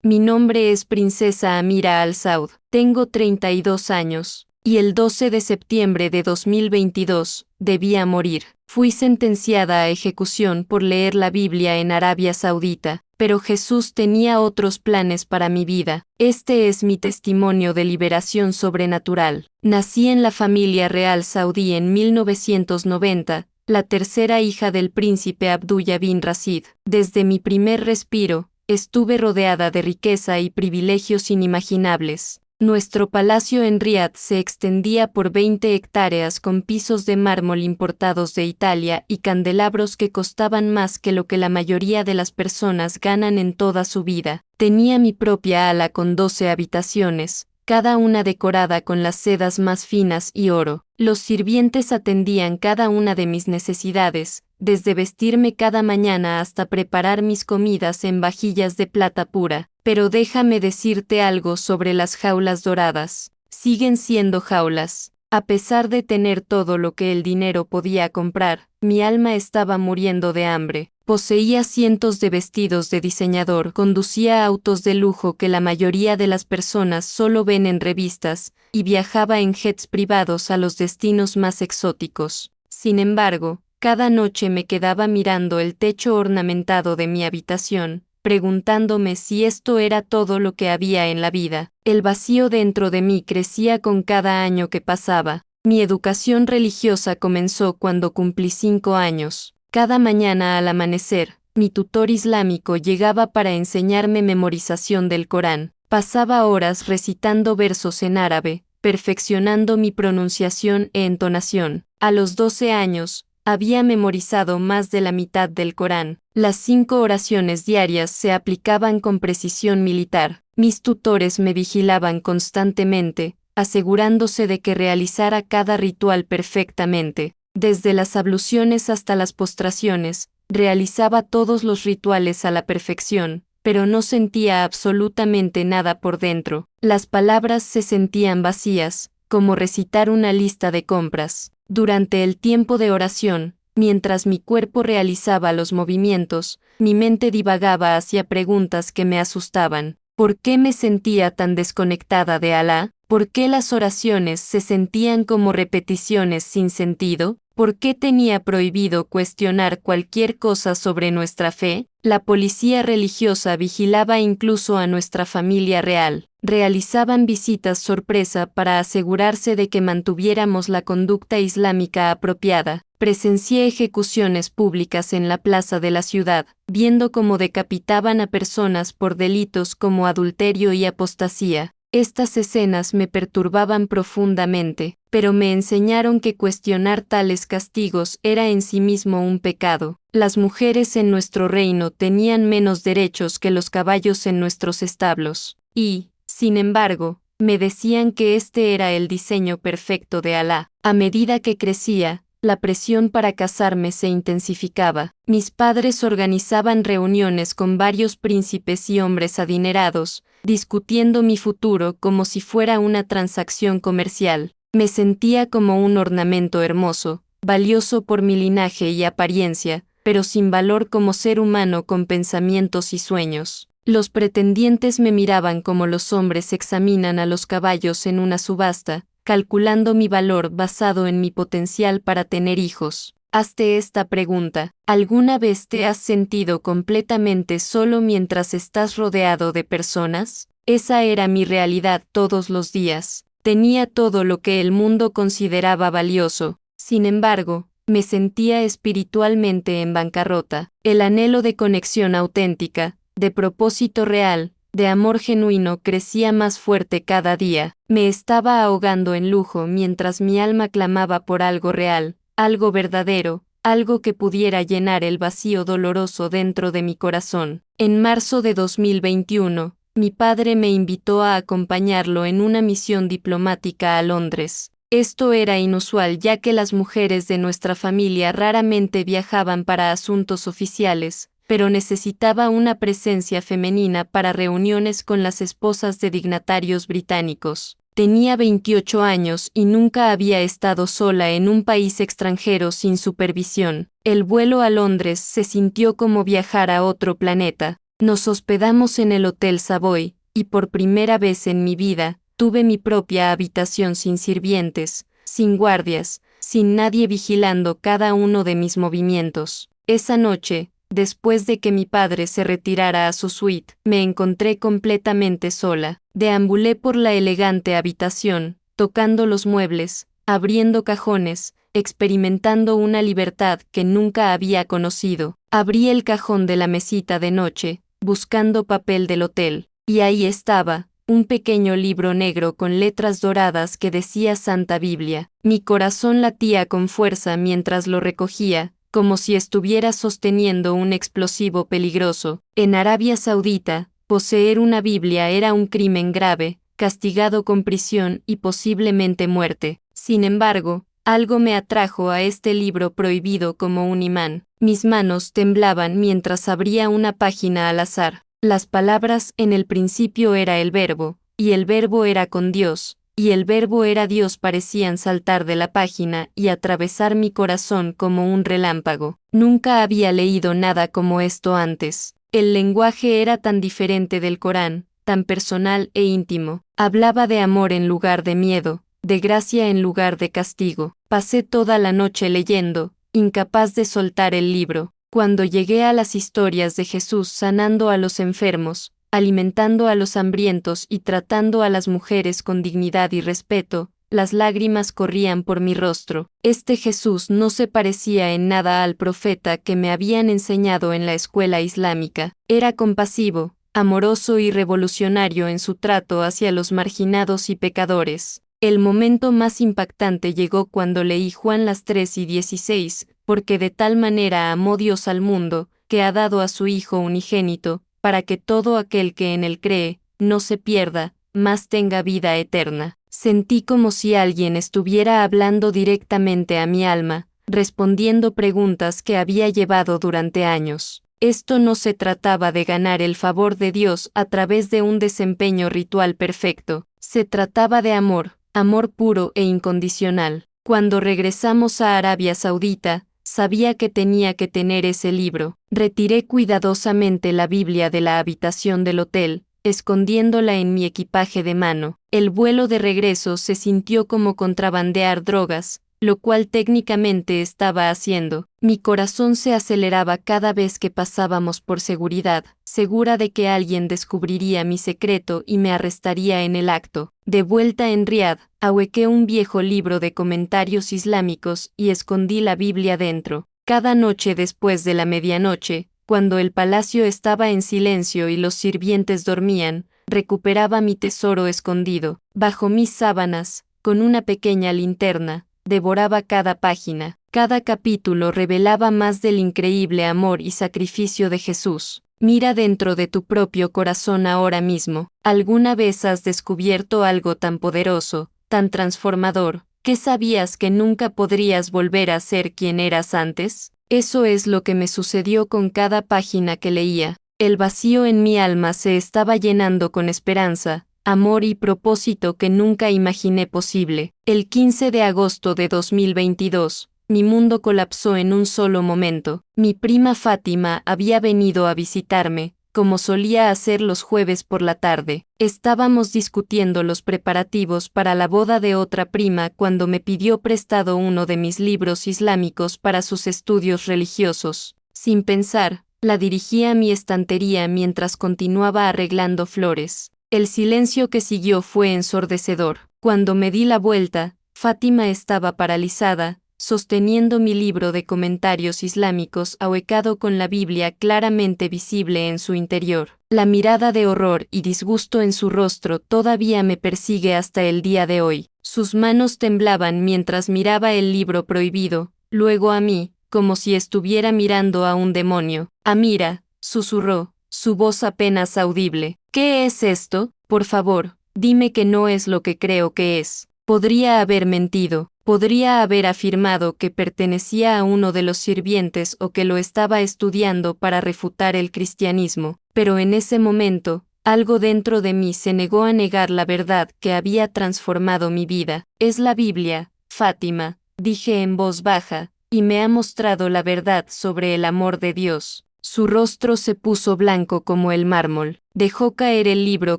Mi nombre es Princesa Amira Al-Saud. Tengo 32 años. Y el 12 de septiembre de 2022, debía morir. Fui sentenciada a ejecución por leer la Biblia en Arabia Saudita, pero Jesús tenía otros planes para mi vida. Este es mi testimonio de liberación sobrenatural. Nací en la familia real saudí en 1990, la tercera hija del príncipe Abdullah bin Rashid. Desde mi primer respiro, estuve rodeada de riqueza y privilegios inimaginables. Nuestro palacio en Riad se extendía por 20 hectáreas con pisos de mármol importados de Italia y candelabros que costaban más que lo que la mayoría de las personas ganan en toda su vida. Tenía mi propia ala con 12 habitaciones, cada una decorada con las sedas más finas y oro. Los sirvientes atendían cada una de mis necesidades, desde vestirme cada mañana hasta preparar mis comidas en vajillas de plata pura. Pero déjame decirte algo sobre las jaulas doradas. Siguen siendo jaulas. A pesar de tener todo lo que el dinero podía comprar, mi alma estaba muriendo de hambre. Poseía cientos de vestidos de diseñador, conducía autos de lujo que la mayoría de las personas solo ven en revistas, y viajaba en jets privados a los destinos más exóticos. Sin embargo, cada noche me quedaba mirando el techo ornamentado de mi habitación, preguntándome si esto era todo lo que había en la vida. El vacío dentro de mí crecía con cada año que pasaba. Mi educación religiosa comenzó cuando cumplí 5 años. Cada mañana al amanecer, mi tutor islámico llegaba para enseñarme memorización del Corán. Pasaba horas recitando versos en árabe, perfeccionando mi pronunciación e entonación. A los 12 años, había memorizado más de la mitad del Corán. Las 5 oraciones diarias se aplicaban con precisión militar. Mis tutores me vigilaban constantemente, asegurándose de que realizara cada ritual perfectamente. Desde las abluciones hasta las postraciones, realizaba todos los rituales a la perfección, pero no sentía absolutamente nada por dentro. Las palabras se sentían vacías, como recitar una lista de compras. Durante el tiempo de oración, mientras mi cuerpo realizaba los movimientos, mi mente divagaba hacia preguntas que me asustaban. ¿Por qué me sentía tan desconectada de Alá? ¿Por qué las oraciones se sentían como repeticiones sin sentido? ¿Por qué tenía prohibido cuestionar cualquier cosa sobre nuestra fe? La policía religiosa vigilaba incluso a nuestra familia real. Realizaban visitas sorpresa para asegurarse de que mantuviéramos la conducta islámica apropiada. Presencié ejecuciones públicas en la plaza de la ciudad, viendo cómo decapitaban a personas por delitos como adulterio y apostasía. Estas escenas me perturbaban profundamente, pero me enseñaron que cuestionar tales castigos era en sí mismo un pecado. Las mujeres en nuestro reino tenían menos derechos que los caballos en nuestros establos, y, sin embargo, me decían que este era el diseño perfecto de Alá. A medida que crecía, la presión para casarme se intensificaba. Mis padres organizaban reuniones con varios príncipes y hombres adinerados, discutiendo mi futuro como si fuera una transacción comercial. Me sentía como un ornamento hermoso, valioso por mi linaje y apariencia, pero sin valor como ser humano con pensamientos y sueños. Los pretendientes me miraban como los hombres examinan a los caballos en una subasta, calculando mi valor basado en mi potencial para tener hijos. Hazte esta pregunta: ¿alguna vez te has sentido completamente solo mientras estás rodeado de personas? Esa era mi realidad todos los días. Tenía todo lo que el mundo consideraba valioso. Sin embargo, me sentía espiritualmente en bancarrota. El anhelo de conexión auténtica, de propósito real, de amor genuino crecía más fuerte cada día. Me estaba ahogando en lujo mientras mi alma clamaba por algo real, algo verdadero, algo que pudiera llenar el vacío doloroso dentro de mi corazón. En marzo de 2021, mi padre me invitó a acompañarlo en una misión diplomática a Londres. Esto era inusual ya que las mujeres de nuestra familia raramente viajaban para asuntos oficiales, pero necesitaba una presencia femenina para reuniones con las esposas de dignatarios británicos. Tenía 28 años y nunca había estado sola en un país extranjero sin supervisión. El vuelo a Londres se sintió como viajar a otro planeta. Nos hospedamos en el Hotel Savoy, y por primera vez en mi vida, tuve mi propia habitación sin sirvientes, sin guardias, sin nadie vigilando cada uno de mis movimientos. Esa noche, después de que mi padre se retirara a su suite, me encontré completamente sola. Deambulé por la elegante habitación, tocando los muebles, abriendo cajones, experimentando una libertad que nunca había conocido. Abrí el cajón de la mesita de noche, buscando papel del hotel, y ahí estaba, un pequeño libro negro con letras doradas que decía Santa Biblia. Mi corazón latía con fuerza mientras lo recogía, como si estuviera sosteniendo un explosivo peligroso. En Arabia Saudita, poseer una Biblia era un crimen grave, castigado con prisión y posiblemente muerte. Sin embargo, algo me atrajo a este libro prohibido como un imán. Mis manos temblaban mientras abría una página al azar. Las palabras "en el principio era el verbo", y el verbo era con Dios, y el verbo era Dios parecían saltar de la página y atravesar mi corazón como un relámpago. Nunca había leído nada como esto antes. El lenguaje era tan diferente del Corán, tan personal e íntimo. Hablaba de amor en lugar de miedo, de gracia en lugar de castigo. Pasé toda la noche leyendo, incapaz de soltar el libro. Cuando llegué a las historias de Jesús sanando a los enfermos, alimentando a los hambrientos y tratando a las mujeres con dignidad y respeto, las lágrimas corrían por mi rostro. Este Jesús no se parecía en nada al profeta que me habían enseñado en la escuela islámica. Era compasivo, amoroso y revolucionario en su trato hacia los marginados y pecadores. El momento más impactante llegó cuando leí Juan las 3:16, porque de tal manera amó Dios al mundo, que ha dado a su Hijo unigénito, para que todo aquel que en él cree, no se pierda, mas tenga vida eterna. Sentí como si alguien estuviera hablando directamente a mi alma, respondiendo preguntas que había llevado durante años. Esto no se trataba de ganar el favor de Dios a través de un desempeño ritual perfecto, se trataba de amor. Amor puro e incondicional. Cuando regresamos a Arabia Saudita, sabía que tenía que tener ese libro. Retiré cuidadosamente la Biblia de la habitación del hotel, escondiéndola en mi equipaje de mano. El vuelo de regreso se sintió como contrabandear drogas, lo cual técnicamente estaba haciendo. Mi corazón se aceleraba cada vez que pasábamos por seguridad, segura de que alguien descubriría mi secreto y me arrestaría en el acto. De vuelta en Riad, ahuequé un viejo libro de comentarios islámicos y escondí la Biblia dentro. Cada noche después de la medianoche, cuando el palacio estaba en silencio y los sirvientes dormían, recuperaba mi tesoro escondido. Bajo mis sábanas, con una pequeña linterna, devoraba cada página. Cada capítulo revelaba más del increíble amor y sacrificio de Jesús. Mira dentro de tu propio corazón ahora mismo. ¿Alguna vez has descubierto algo tan poderoso, tan transformador, que sabías que nunca podrías volver a ser quien eras antes? Eso es lo que me sucedió con cada página que leía. El vacío en mi alma se estaba llenando con esperanza, amor y propósito que nunca imaginé posible. El 15 de agosto de 2022, mi mundo colapsó en un solo momento. Mi prima Fátima había venido a visitarme, como solía hacer los jueves por la tarde. Estábamos discutiendo los preparativos para la boda de otra prima cuando me pidió prestado uno de mis libros islámicos para sus estudios religiosos. Sin pensar, la dirigí a mi estantería mientras continuaba arreglando flores. El silencio que siguió fue ensordecedor. Cuando me di la vuelta, Fátima estaba paralizada, sosteniendo mi libro de comentarios islámicos ahuecado con la Biblia claramente visible en su interior. La mirada de horror y disgusto en su rostro todavía me persigue hasta el día de hoy. Sus manos temblaban mientras miraba el libro prohibido, luego a mí, como si estuviera mirando a un demonio. Amira, susurró, su voz apenas audible. ¿Qué es esto? Por favor, dime que no es lo que creo que es. Podría haber mentido, podría haber afirmado que pertenecía a uno de los sirvientes o que lo estaba estudiando para refutar el cristianismo, pero en ese momento, algo dentro de mí se negó a negar la verdad que había transformado mi vida. Es la Biblia, Fátima, dije en voz baja, y me ha mostrado la verdad sobre el amor de Dios. Su rostro se puso blanco como el mármol. Dejó caer el libro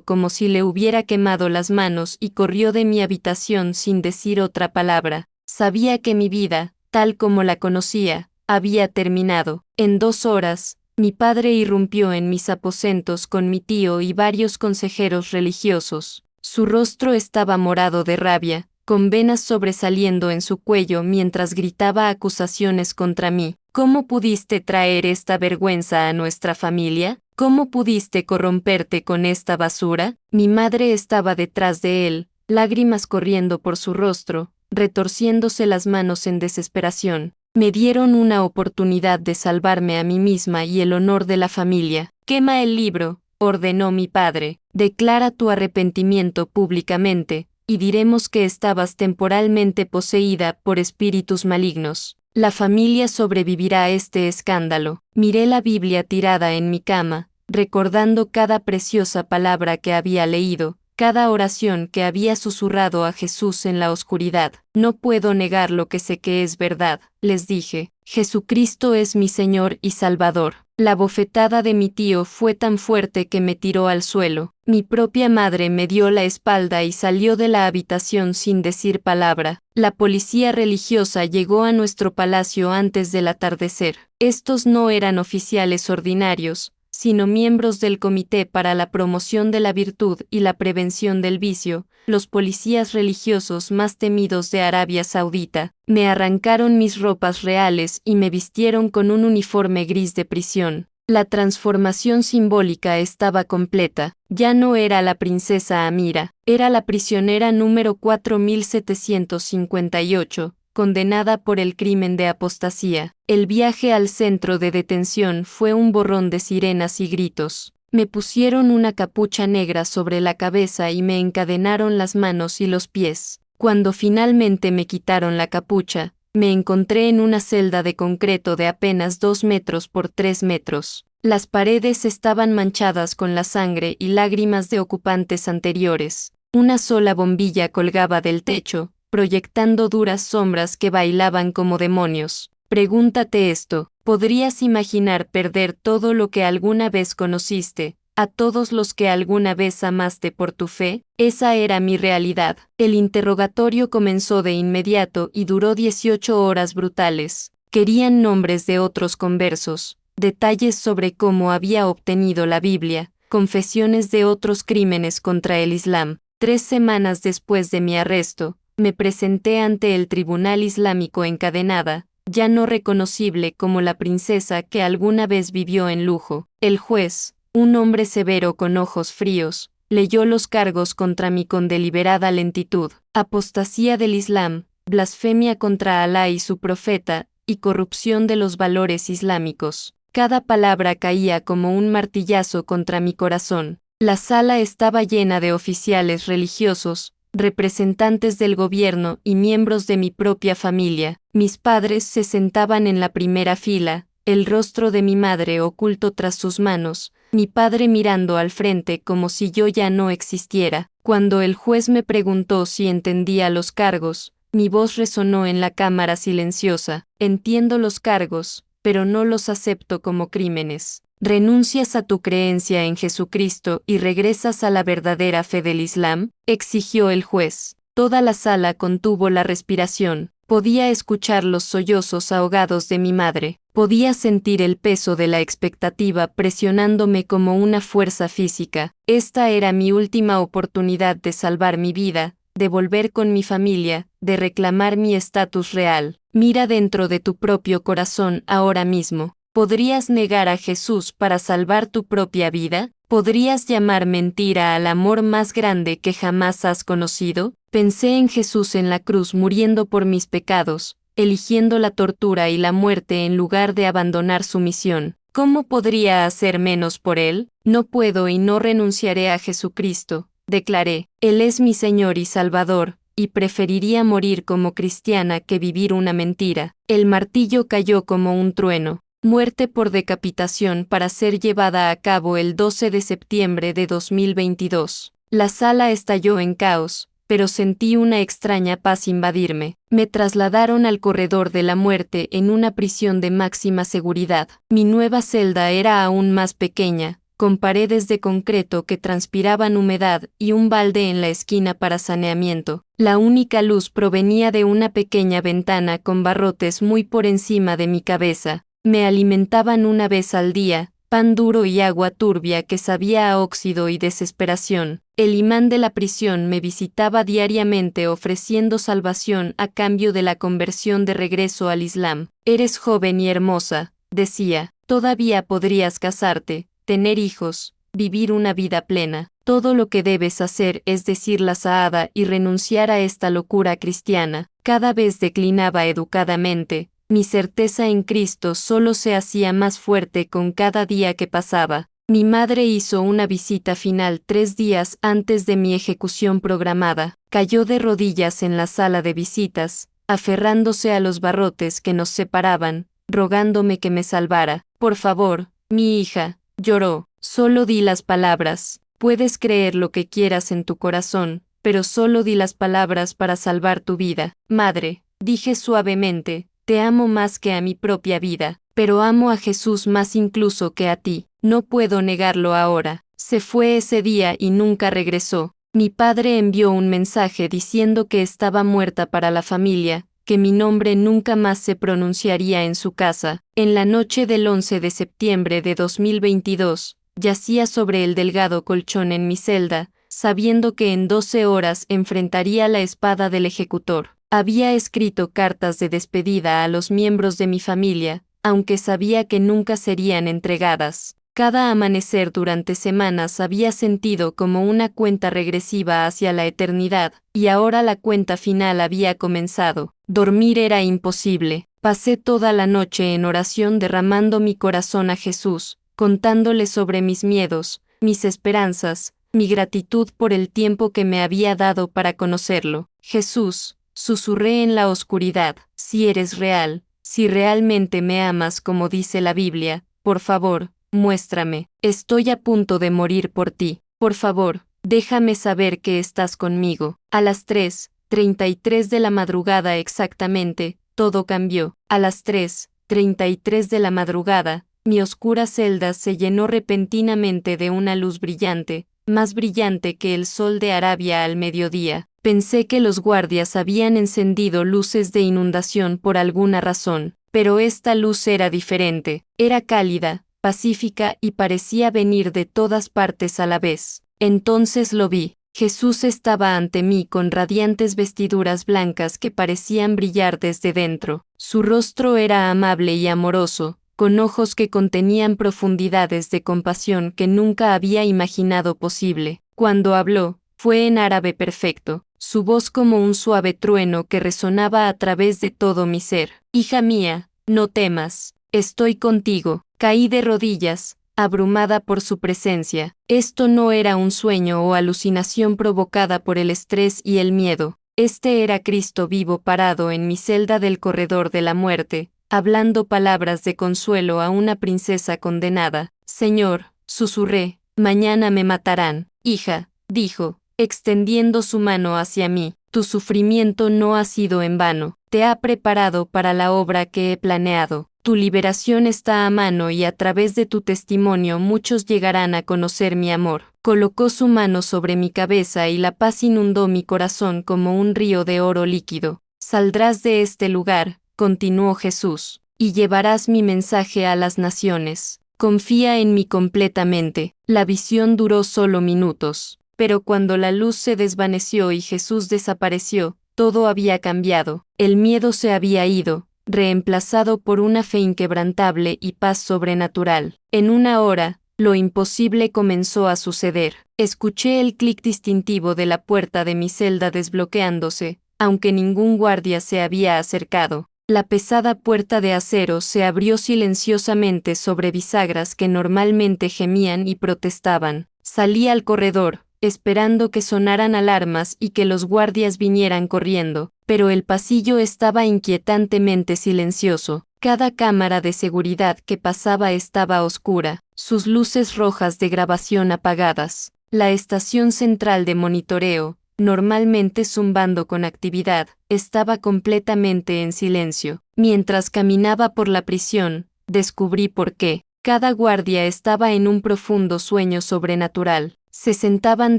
como si le hubiera quemado las manos y corrió de mi habitación sin decir otra palabra. Sabía que mi vida, tal como la conocía, había terminado. En 2 horas, mi padre irrumpió en mis aposentos con mi tío y varios consejeros religiosos. Su rostro estaba morado de rabia, con venas sobresaliendo en su cuello mientras gritaba acusaciones contra mí. ¿Cómo pudiste traer esta vergüenza a nuestra familia? ¿Cómo pudiste corromperte con esta basura? Mi madre estaba detrás de él, lágrimas corriendo por su rostro, retorciéndose las manos en desesperación. Me dieron una oportunidad de salvarme a mí misma y el honor de la familia. Quema el libro, ordenó mi padre. Declara tu arrepentimiento públicamente, y diremos que estabas temporalmente poseída por espíritus malignos. La familia sobrevivirá a este escándalo. Miré la Biblia tirada en mi cama, recordando cada preciosa palabra que había leído, cada oración que había susurrado a Jesús en la oscuridad. No puedo negar lo que sé que es verdad, les dije. Jesucristo es mi Señor y Salvador. La bofetada de mi tío fue tan fuerte que me tiró al suelo. Mi propia madre me dio la espalda y salió de la habitación sin decir palabra. La policía religiosa llegó a nuestro palacio antes del atardecer. Estos no eran oficiales ordinarios, sino miembros del Comité para la Promoción de la Virtud y la Prevención del Vicio, los policías religiosos más temidos de Arabia Saudita. Me arrancaron mis ropas reales y me vistieron con un uniforme gris de prisión. La transformación simbólica estaba completa. Ya no era la princesa Amira, era la prisionera número 4758. Condenada por el crimen de apostasía. El viaje al centro de detención fue un borrón de sirenas y gritos. Me pusieron una capucha negra sobre la cabeza y me encadenaron las manos y los pies. Cuando finalmente me quitaron la capucha, me encontré en una celda de concreto de apenas 2 metros por 3 metros. Las paredes estaban manchadas con la sangre y lágrimas de ocupantes anteriores. Una sola bombilla colgaba del techo, proyectando duras sombras que bailaban como demonios. Pregúntate esto, ¿podrías imaginar perder todo lo que alguna vez conociste, a todos los que alguna vez amaste por tu fe? Esa era mi realidad. El interrogatorio comenzó de inmediato y duró 18 horas brutales. Querían nombres de otros conversos, detalles sobre cómo había obtenido la Biblia, confesiones de otros crímenes contra el Islam. 3 semanas después de mi arresto, me presenté ante el tribunal islámico encadenada, ya no reconocible como la princesa que alguna vez vivió en lujo. El juez, un hombre severo con ojos fríos, leyó los cargos contra mí con deliberada lentitud: apostasía del Islam, blasfemia contra Alá y su profeta, y corrupción de los valores islámicos. Cada palabra caía como un martillazo contra mi corazón. La sala estaba llena de oficiales religiosos, representantes del gobierno y miembros de mi propia familia. Mis padres se sentaban en la primera fila, el rostro de mi madre oculto tras sus manos, mi padre mirando al frente como si yo ya no existiera. Cuando el juez me preguntó si entendía los cargos, mi voz resonó en la cámara silenciosa: entiendo los cargos, pero no los acepto como crímenes. ¿Renuncias a tu creencia en Jesucristo y regresas a la verdadera fe del Islam?, exigió el juez. Toda la sala contuvo la respiración. Podía escuchar los sollozos ahogados de mi madre. Podía sentir el peso de la expectativa presionándome como una fuerza física. Esta era mi última oportunidad de salvar mi vida, de volver con mi familia, de reclamar mi estatus real. Mira dentro de tu propio corazón ahora mismo. ¿Podrías negar a Jesús para salvar tu propia vida? ¿Podrías llamar mentira al amor más grande que jamás has conocido? Pensé en Jesús en la cruz muriendo por mis pecados, eligiendo la tortura y la muerte en lugar de abandonar su misión. ¿Cómo podría hacer menos por Él? No puedo y no renunciaré a Jesucristo, declaré. Él es mi Señor y Salvador, y preferiría morir como cristiana que vivir una mentira. El martillo cayó como un trueno. Muerte por decapitación para ser llevada a cabo el 12 de septiembre de 2022. La sala estalló en caos, pero sentí una extraña paz invadirme. Me trasladaron al corredor de la muerte en una prisión de máxima seguridad. Mi nueva celda era aún más pequeña, con paredes de concreto que transpiraban humedad y un balde en la esquina para saneamiento. La única luz provenía de una pequeña ventana con barrotes muy por encima de mi cabeza. Me alimentaban una vez al día, pan duro y agua turbia que sabía a óxido y desesperación. El imán de la prisión me visitaba diariamente ofreciendo salvación a cambio de la conversión de regreso al Islam. Eres joven y hermosa, decía, todavía podrías casarte, tener hijos, vivir una vida plena. Todo lo que debes hacer es decir la Shahada y renunciar a esta locura cristiana. Cada vez declinaba educadamente. Mi certeza en Cristo solo se hacía más fuerte con cada día que pasaba. Mi madre hizo una visita final 3 días antes de mi ejecución programada. Cayó de rodillas en la sala de visitas, aferrándose a los barrotes que nos separaban, rogándome que me salvara. Por favor, mi hija, lloró. Solo di las palabras. Puedes creer lo que quieras en tu corazón, pero solo di las palabras para salvar tu vida. Madre, dije suavemente, te amo más que a mi propia vida, pero amo a Jesús más incluso que a ti. No puedo negarlo ahora. Se fue ese día y nunca regresó. Mi padre envió un mensaje diciendo que estaba muerta para la familia, que mi nombre nunca más se pronunciaría en su casa. En la noche del 11 de septiembre de 2022, yacía sobre el delgado colchón en mi celda, sabiendo que en 12 horas enfrentaría la espada del ejecutor. Había escrito cartas de despedida a los miembros de mi familia, aunque sabía que nunca serían entregadas. Cada amanecer durante semanas había sentido como una cuenta regresiva hacia la eternidad, y ahora la cuenta final había comenzado. Dormir era imposible. Pasé toda la noche en oración derramando mi corazón a Jesús, contándole sobre mis miedos, mis esperanzas, mi gratitud por el tiempo que me había dado para conocerlo. Jesús, susurré en la oscuridad, si eres real, si realmente me amas como dice la Biblia, por favor, muéstrame. Estoy a punto de morir por ti. Por favor, déjame saber que estás conmigo. A las 3:33 de la madrugada exactamente, todo cambió. A las 3:33 de la madrugada, mi oscura celda se llenó repentinamente de una luz brillante, más brillante que el sol de Arabia al mediodía. Pensé que los guardias habían encendido luces de inundación por alguna razón, pero esta luz era diferente. Era cálida, pacífica y parecía venir de todas partes a la vez. Entonces lo vi. Jesús estaba ante mí con radiantes vestiduras blancas que parecían brillar desde dentro. Su rostro era amable y amoroso, con ojos que contenían profundidades de compasión que nunca había imaginado posible. Cuando habló, fue en árabe perfecto, su voz como un suave trueno que resonaba a través de todo mi ser. Hija mía, no temas, estoy contigo. Caí de rodillas, abrumada por su presencia. Esto no era un sueño o alucinación provocada por el estrés y el miedo. Este era Cristo vivo parado en mi celda del corredor de la muerte, hablando palabras de consuelo a una princesa condenada. Señor, susurré, mañana me matarán. Hija, dijo, extendiendo su mano hacia mí, tu sufrimiento no ha sido en vano. Te ha preparado para la obra que he planeado. Tu liberación está a mano y a través de tu testimonio muchos llegarán a conocer mi amor. Colocó su mano sobre mi cabeza y la paz inundó mi corazón como un río de oro líquido. Saldrás de este lugar, continuó Jesús, y llevarás mi mensaje a las naciones. Confía en mí completamente. La visión duró solo minutos, pero cuando la luz se desvaneció y Jesús desapareció, todo había cambiado. El miedo se había ido, reemplazado por una fe inquebrantable y paz sobrenatural. En una hora, lo imposible comenzó a suceder. Escuché el clic distintivo de la puerta de mi celda desbloqueándose, aunque ningún guardia se había acercado. La pesada puerta de acero se abrió silenciosamente sobre bisagras que normalmente gemían y protestaban. Salí al corredor, esperando que sonaran alarmas y que los guardias vinieran corriendo, pero el pasillo estaba inquietantemente silencioso. Cada cámara de seguridad que pasaba estaba oscura, sus luces rojas de grabación apagadas. La estación central de monitoreo, normalmente zumbando con actividad, estaba completamente en silencio. Mientras caminaba por la prisión, descubrí por qué. Cada guardia estaba en un profundo sueño sobrenatural. Se sentaban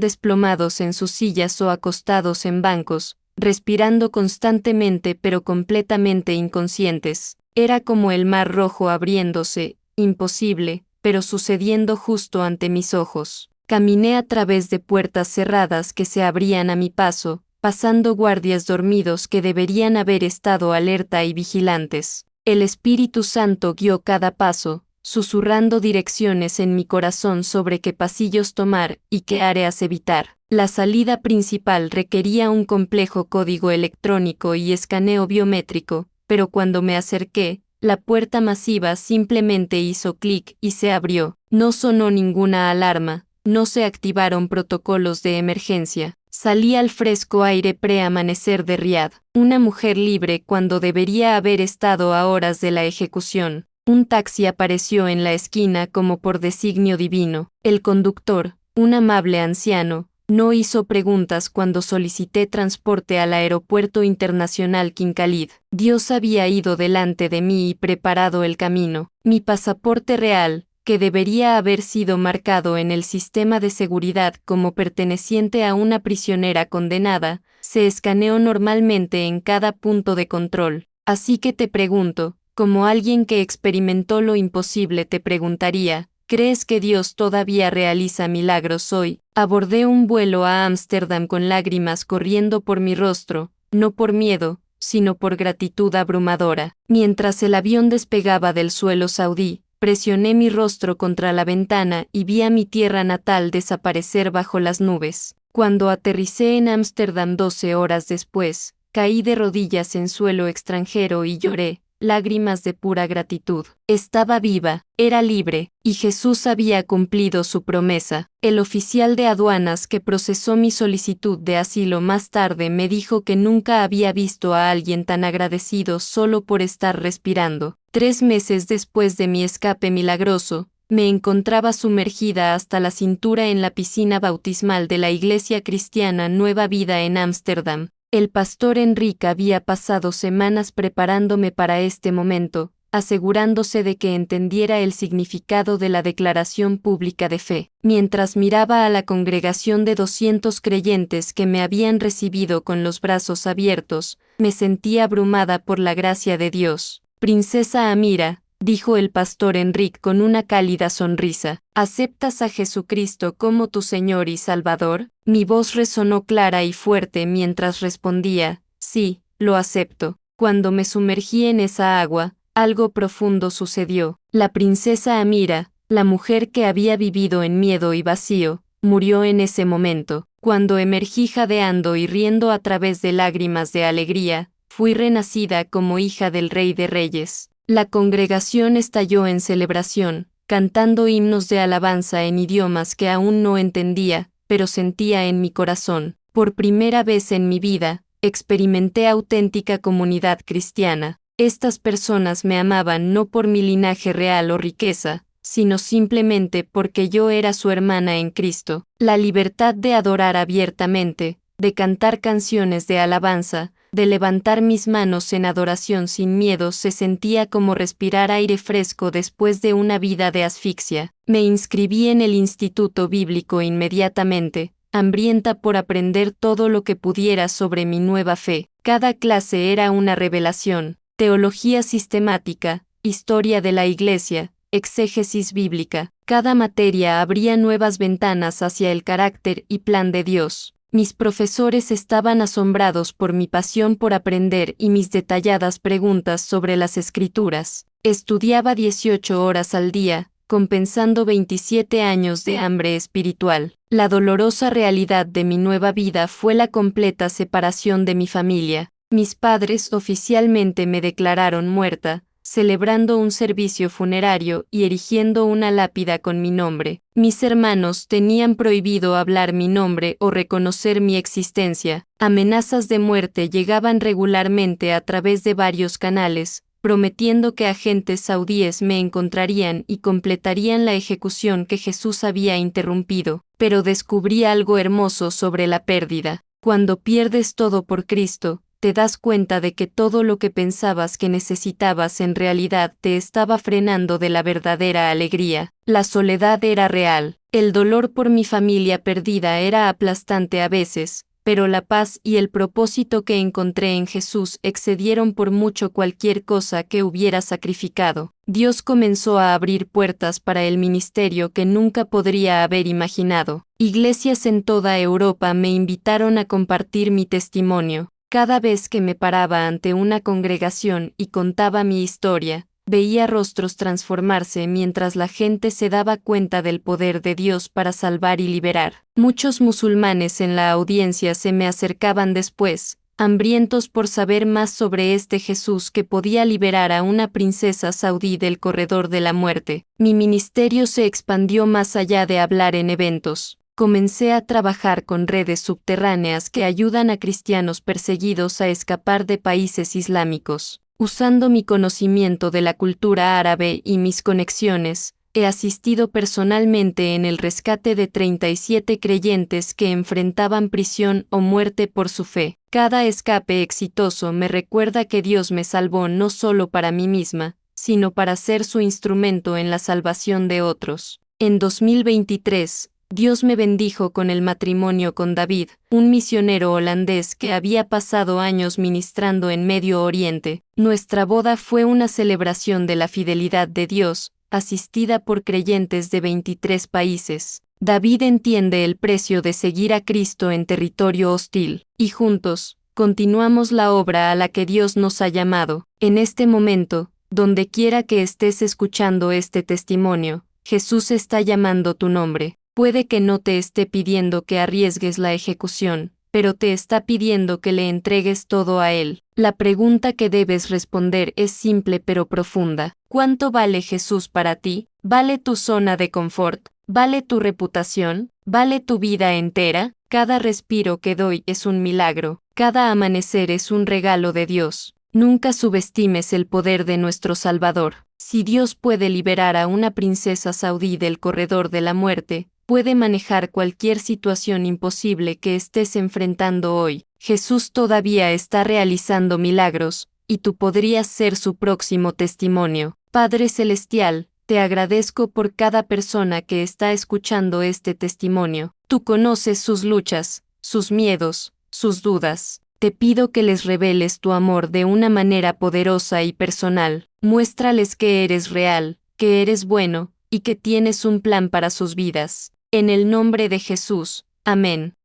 desplomados en sus sillas o acostados en bancos, respirando constantemente pero completamente inconscientes. Era como el mar Rojo abriéndose, imposible, pero sucediendo justo ante mis ojos. Caminé a través de puertas cerradas que se abrían a mi paso, pasando guardias dormidos que deberían haber estado alerta y vigilantes. El Espíritu Santo guió cada paso, susurrando direcciones en mi corazón sobre qué pasillos tomar y qué áreas evitar. La salida principal requería un complejo código electrónico y escaneo biométrico, pero cuando me acerqué, la puerta masiva simplemente hizo clic y se abrió. No sonó ninguna alarma, no se activaron protocolos de emergencia. Salí al fresco aire pre-amanecer de Riad, una mujer libre cuando debería haber estado a horas de la ejecución. Un taxi apareció en la esquina como por designio divino. El conductor, un amable anciano, no hizo preguntas cuando solicité transporte al Aeropuerto Internacional King Khalid. Dios había ido delante de mí y preparado el camino. Mi pasaporte real, que debería haber sido marcado en el sistema de seguridad como perteneciente a una prisionera condenada, se escaneó normalmente en cada punto de control. Así que te pregunto, como alguien que experimentó lo imposible te preguntaría, ¿crees que Dios todavía realiza milagros hoy? Abordé un vuelo a Ámsterdam con lágrimas corriendo por mi rostro, no por miedo, sino por gratitud abrumadora. Mientras el avión despegaba del suelo saudí, presioné mi rostro contra la ventana y vi a mi tierra natal desaparecer bajo las nubes. Cuando aterricé en Ámsterdam 12 horas después, caí de rodillas en suelo extranjero y lloré, lágrimas de pura gratitud. Estaba viva, era libre, y Jesús había cumplido su promesa. El oficial de aduanas que procesó mi solicitud de asilo más tarde me dijo que nunca había visto a alguien tan agradecido solo por estar respirando. 3 meses después de mi escape milagroso, me encontraba sumergida hasta la cintura en la piscina bautismal de la Iglesia Cristiana Nueva Vida en Ámsterdam. El pastor Enrique había pasado semanas preparándome para este momento, asegurándose de que entendiera el significado de la declaración pública de fe. Mientras miraba a la congregación de 200 creyentes que me habían recibido con los brazos abiertos, me sentía abrumada por la gracia de Dios. Princesa Amira, dijo el pastor Enrique con una cálida sonrisa, ¿aceptas a Jesucristo como tu Señor y Salvador? Mi voz resonó clara y fuerte mientras respondía, sí, lo acepto. Cuando me sumergí en esa agua, algo profundo sucedió. La princesa Amira, la mujer que había vivido en miedo y vacío, murió en ese momento. Cuando emergí jadeando y riendo a través de lágrimas de alegría, fui renacida como hija del Rey de Reyes. La congregación estalló en celebración, cantando himnos de alabanza en idiomas que aún no entendía, pero sentía en mi corazón. Por primera vez en mi vida, experimenté auténtica comunidad cristiana. Estas personas me amaban no por mi linaje real o riqueza, sino simplemente porque yo era su hermana en Cristo. La libertad de adorar abiertamente, de cantar canciones de alabanza, de levantar mis manos en adoración sin miedo se sentía como respirar aire fresco después de una vida de asfixia. Me inscribí en el Instituto Bíblico inmediatamente, hambrienta por aprender todo lo que pudiera sobre mi nueva fe. Cada clase era una revelación: teología sistemática, historia de la Iglesia, exégesis bíblica. Cada materia abría nuevas ventanas hacia el carácter y plan de Dios. Mis profesores estaban asombrados por mi pasión por aprender y mis detalladas preguntas sobre las Escrituras. Estudiaba 18 horas al día, compensando 27 años de hambre espiritual. La dolorosa realidad de mi nueva vida fue la completa separación de mi familia. Mis padres oficialmente me declararon muerta, celebrando un servicio funerario y erigiendo una lápida con mi nombre. Mis hermanos tenían prohibido hablar mi nombre o reconocer mi existencia. Amenazas de muerte llegaban regularmente a través de varios canales, prometiendo que agentes saudíes me encontrarían y completarían la ejecución que Jesús había interrumpido. Pero descubrí algo hermoso sobre la pérdida. Cuando pierdes todo por Cristo, te das cuenta de que todo lo que pensabas que necesitabas en realidad te estaba frenando de la verdadera alegría. La soledad era real, el dolor por mi familia perdida era aplastante a veces, pero la paz y el propósito que encontré en Jesús excedieron por mucho cualquier cosa que hubiera sacrificado. Dios comenzó a abrir puertas para el ministerio que nunca podría haber imaginado. Iglesias en toda Europa me invitaron a compartir mi testimonio. Cada vez que me paraba ante una congregación y contaba mi historia, veía rostros transformarse mientras la gente se daba cuenta del poder de Dios para salvar y liberar. Muchos musulmanes en la audiencia se me acercaban después, hambrientos por saber más sobre este Jesús que podía liberar a una princesa saudí del corredor de la muerte. Mi ministerio se expandió más allá de hablar en eventos. Comencé a trabajar con redes subterráneas que ayudan a cristianos perseguidos a escapar de países islámicos. Usando mi conocimiento de la cultura árabe y mis conexiones, he asistido personalmente en el rescate de 37 creyentes que enfrentaban prisión o muerte por su fe. Cada escape exitoso me recuerda que Dios me salvó no solo para mí misma, sino para ser su instrumento en la salvación de otros. En 2023, Dios me bendijo con el matrimonio con David, un misionero holandés que había pasado años ministrando en Medio Oriente. Nuestra boda fue una celebración de la fidelidad de Dios, asistida por creyentes de 23 países. David entiende el precio de seguir a Cristo en territorio hostil, y juntos, continuamos la obra a la que Dios nos ha llamado. En este momento, donde quiera que estés escuchando este testimonio, Jesús está llamando tu nombre. Puede que no te esté pidiendo que arriesgues la ejecución, pero te está pidiendo que le entregues todo a Él. La pregunta que debes responder es simple pero profunda. ¿Cuánto vale Jesús para ti? ¿Vale tu zona de confort? ¿Vale tu reputación? ¿Vale tu vida entera? Cada respiro que doy es un milagro. Cada amanecer es un regalo de Dios. Nunca subestimes el poder de nuestro Salvador. Si Dios puede liberar a una princesa saudí del corredor de la muerte, puede manejar cualquier situación imposible que estés enfrentando hoy. Jesús todavía está realizando milagros, y tú podrías ser su próximo testimonio. Padre Celestial, te agradezco por cada persona que está escuchando este testimonio. Tú conoces sus luchas, sus miedos, sus dudas. Te pido que les reveles tu amor de una manera poderosa y personal. Muéstrales que eres real, que eres bueno, y que tienes un plan para sus vidas. En el nombre de Jesús. Amén.